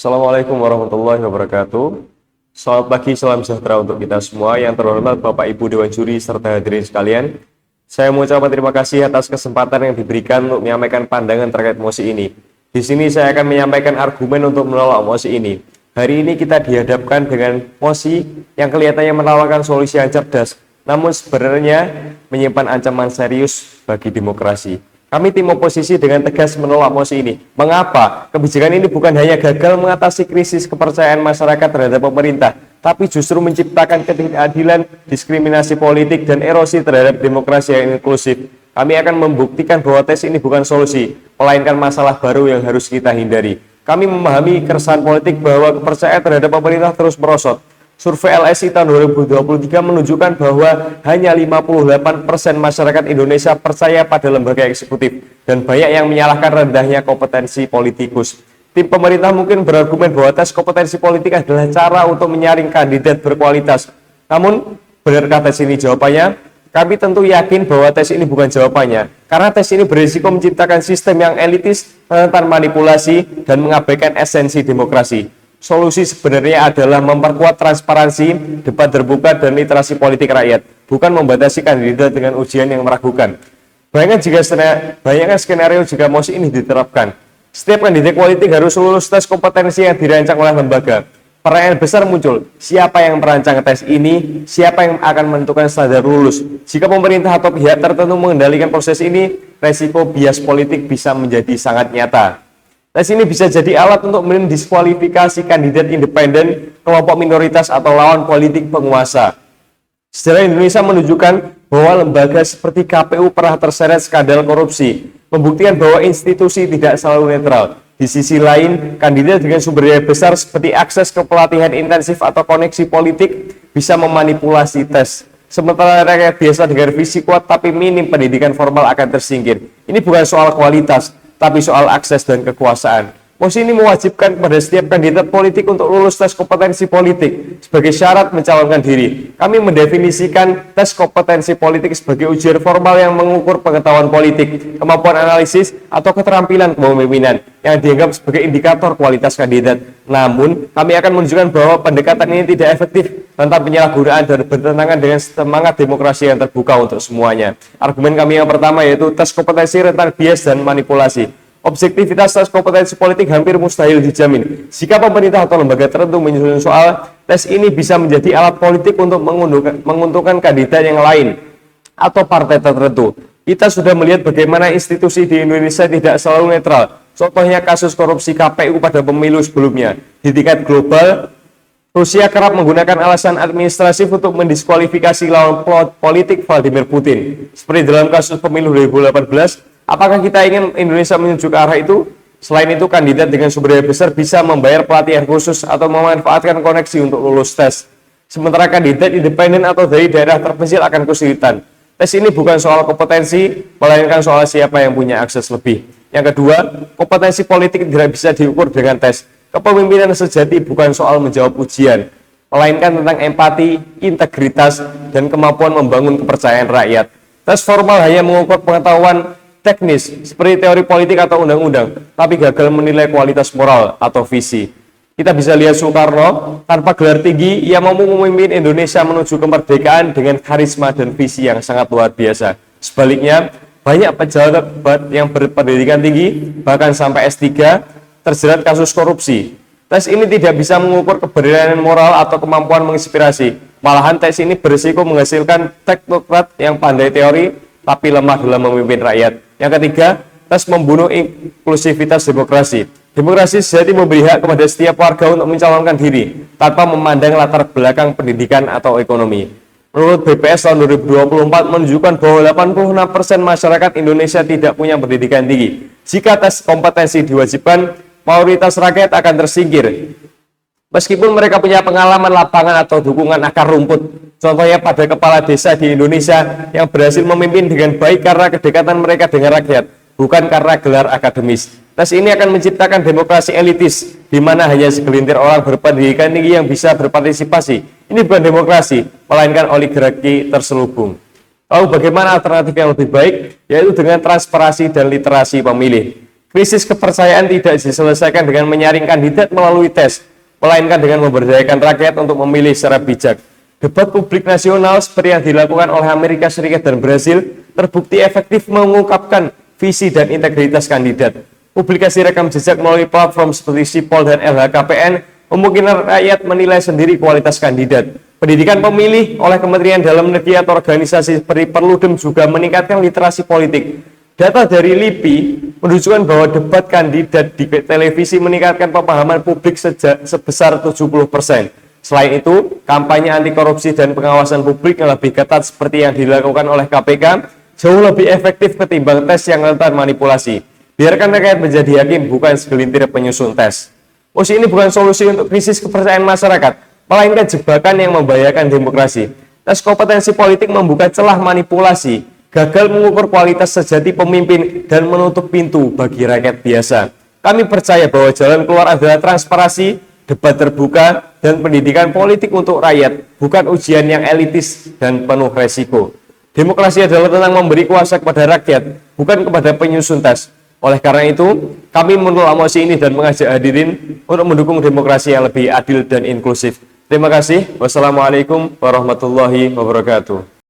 Assalamualaikum warahmatullahi wabarakatuh. Selamat pagi, salam sejahtera untuk kita semua. Yang terhormat Bapak Ibu Dewan Juri serta hadirin sekalian. Saya mengucapkan terima kasih atas kesempatan yang diberikan untuk menyampaikan pandangan terkait mosi ini. Di sini saya akan menyampaikan argumen untuk menolak mosi ini. Hari ini kita dihadapkan dengan mosi yang kelihatannya menawarkan solusi yang cerdas, namun sebenarnya menyimpan ancaman serius bagi demokrasi. Kami tim oposisi dengan tegas menolak mosi ini. Mengapa? Kebijakan ini bukan hanya gagal mengatasi krisis kepercayaan masyarakat terhadap pemerintah, tapi justru menciptakan ketidakadilan, diskriminasi politik, dan erosi terhadap demokrasi yang inklusif. Kami akan membuktikan bahwa tes ini bukan solusi, melainkan masalah baru yang harus kita hindari. Kami memahami keresahan politik bahwa kepercayaan terhadap pemerintah terus merosot. Survei LSI tahun 2023 menunjukkan bahwa hanya 58% masyarakat Indonesia percaya pada lembaga eksekutif dan banyak yang menyalahkan rendahnya kompetensi politikus. Tim pemerintah mungkin berargumen bahwa tes kompetensi politik adalah cara untuk menyaring kandidat berkualitas. Namun, benarkah tes ini jawabannya? Kami tentu yakin bahwa tes ini bukan jawabannya, karena tes ini berisiko menciptakan sistem yang elitis, rentan manipulasi, dan mengabaikan esensi demokrasi. Solusi sebenarnya adalah memperkuat transparansi, debat terbuka, dan literasi politik rakyat, bukan membatasi kandidat dengan ujian yang meragukan. Bayangkan skenario jika mosi ini diterapkan. Setiap kandidat politik harus lulus tes kompetensi yang dirancang oleh lembaga. Pertanyaan besar muncul, siapa yang merancang tes ini, siapa yang akan menentukan standar lulus. Jika pemerintah atau pihak tertentu mengendalikan proses ini, resiko bias politik bisa menjadi sangat nyata. Tes ini bisa jadi alat untuk mendiskualifikasi kandidat independen, kelompok minoritas, atau lawan politik penguasa. Sejarah Indonesia menunjukkan bahwa lembaga seperti KPU pernah terseret skandal korupsi, membuktikan bahwa institusi tidak selalu netral. Di sisi lain, kandidat dengan sumber daya besar seperti akses ke pelatihan intensif atau koneksi politik bisa memanipulasi tes. Sementara rakyat biasa dengan visi kuat tapi minim pendidikan formal akan tersingkir. Ini bukan soal kualitas, tapi soal akses dan kekuasaan. Mosi ini mewajibkan kepada setiap kandidat politik untuk lulus tes kompetensi politik sebagai syarat mencalonkan diri. Kami mendefinisikan tes kompetensi politik sebagai ujian formal yang mengukur pengetahuan politik, kemampuan analisis, atau keterampilan kepemimpinan yang dianggap sebagai indikator kualitas kandidat. Namun, kami akan menunjukkan bahwa pendekatan ini tidak efektif, rentan penyalahgunaan, dan bertentangan dengan semangat demokrasi yang terbuka untuk semuanya. Argumen kami yang pertama yaitu tes kompetensi rentan bias dan manipulasi. Objektivitas tes kompetensi politik hampir mustahil dijamin. Jika pemerintah atau lembaga tertentu menyusun soal, tes ini bisa menjadi alat politik untuk menguntungkan kandidat yang lain atau partai tertentu. Kita sudah melihat bagaimana institusi di Indonesia tidak selalu netral. Contohnya kasus korupsi KPU pada pemilu sebelumnya. Di tingkat global, Rusia kerap menggunakan alasan administratif untuk mendiskualifikasi lawan politik Vladimir Putin. Seperti dalam kasus pemilu 2018, apakah kita ingin Indonesia menuju ke arah itu? Selain itu, kandidat dengan sumber daya besar bisa membayar pelatihan khusus atau memanfaatkan koneksi untuk lulus tes. Sementara kandidat independen atau dari daerah terpencil akan kesulitan. Tes ini bukan soal kompetensi, melainkan soal siapa yang punya akses lebih. Yang kedua, kompetensi politik tidak bisa diukur dengan tes. Kepemimpinan sejati bukan soal menjawab ujian, melainkan tentang empati, integritas, dan kemampuan membangun kepercayaan rakyat. Tes formal hanya mengukur pengetahuan teknis seperti teori politik atau undang-undang, tapi gagal menilai kualitas moral atau visi. Kita bisa lihat Soekarno, tanpa gelar tinggi, ia mampu memimpin Indonesia menuju kemerdekaan dengan karisma dan visi yang sangat luar biasa. Sebaliknya, banyak pejabat yang berpendidikan tinggi, bahkan sampai S3, terjerat kasus korupsi. Tes ini tidak bisa mengukur keberanian moral atau kemampuan menginspirasi. Malahan tes ini berisiko menghasilkan teknokrat yang pandai teori, tapi lemah dalam memimpin rakyat. Yang ketiga, tes membunuh inklusivitas demokrasi. Demokrasi sejati memberi hak kepada setiap warga untuk mencalonkan diri, tanpa memandang latar belakang pendidikan atau ekonomi. Menurut BPS tahun 2024 menunjukkan bahwa 86% masyarakat Indonesia tidak punya pendidikan tinggi. Jika tes kompetensi diwajibkan, mayoritas rakyat akan tersingkir. Meskipun mereka punya pengalaman lapangan atau dukungan akar rumput, contohnya pada kepala desa di Indonesia yang berhasil memimpin dengan baik karena kedekatan mereka dengan rakyat, bukan karena gelar akademis. Tes ini akan menciptakan demokrasi elitis, di mana hanya segelintir orang berpendidikan tinggi yang bisa berpartisipasi. Ini bukan demokrasi, melainkan oligarki terselubung. Lalu bagaimana alternatif yang lebih baik? Yaitu dengan transparansi dan literasi pemilih. Krisis kepercayaan tidak diselesaikan dengan menyaring kandidat melalui tes, melainkan dengan memberdayakan rakyat untuk memilih secara bijak. Debat publik nasional seperti yang dilakukan oleh Amerika Serikat dan Brasil terbukti efektif mengungkapkan visi dan integritas kandidat. Publikasi rekam jejak melalui platform seperti Sipol dan LHKPN memungkinkan rakyat menilai sendiri kualitas kandidat. Pendidikan pemilih oleh Kementerian Dalam Negeri atau organisasi seperti Perludem juga meningkatkan literasi politik. Data dari LIPI menunjukkan bahwa debat kandidat di televisi meningkatkan pemahaman publik sebesar 70%. Selain itu, kampanye anti korupsi dan pengawasan publik yang lebih ketat seperti yang dilakukan oleh KPK jauh lebih efektif ketimbang tes yang rentan manipulasi. Biarkan rakyat menjadi hakim, bukan segelintir penyusun tes. Mosi ini bukan solusi untuk krisis kepercayaan masyarakat, melainkan jebakan yang membahayakan demokrasi. Tes kompetensi politik membuka celah manipulasi, gagal mengukur kualitas sejati pemimpin, dan menutup pintu bagi rakyat biasa. Kami percaya bahwa jalan keluar adalah transparansi, debat terbuka, dan pendidikan politik untuk rakyat, bukan ujian yang elitis dan penuh resiko. Demokrasi adalah tentang memberi kuasa kepada rakyat, bukan kepada penyusun tes. Oleh karena itu, kami menolak mosi ini dan mengajak hadirin untuk mendukung demokrasi yang lebih adil dan inklusif. Terima kasih. Wassalamualaikum warahmatullahi wabarakatuh.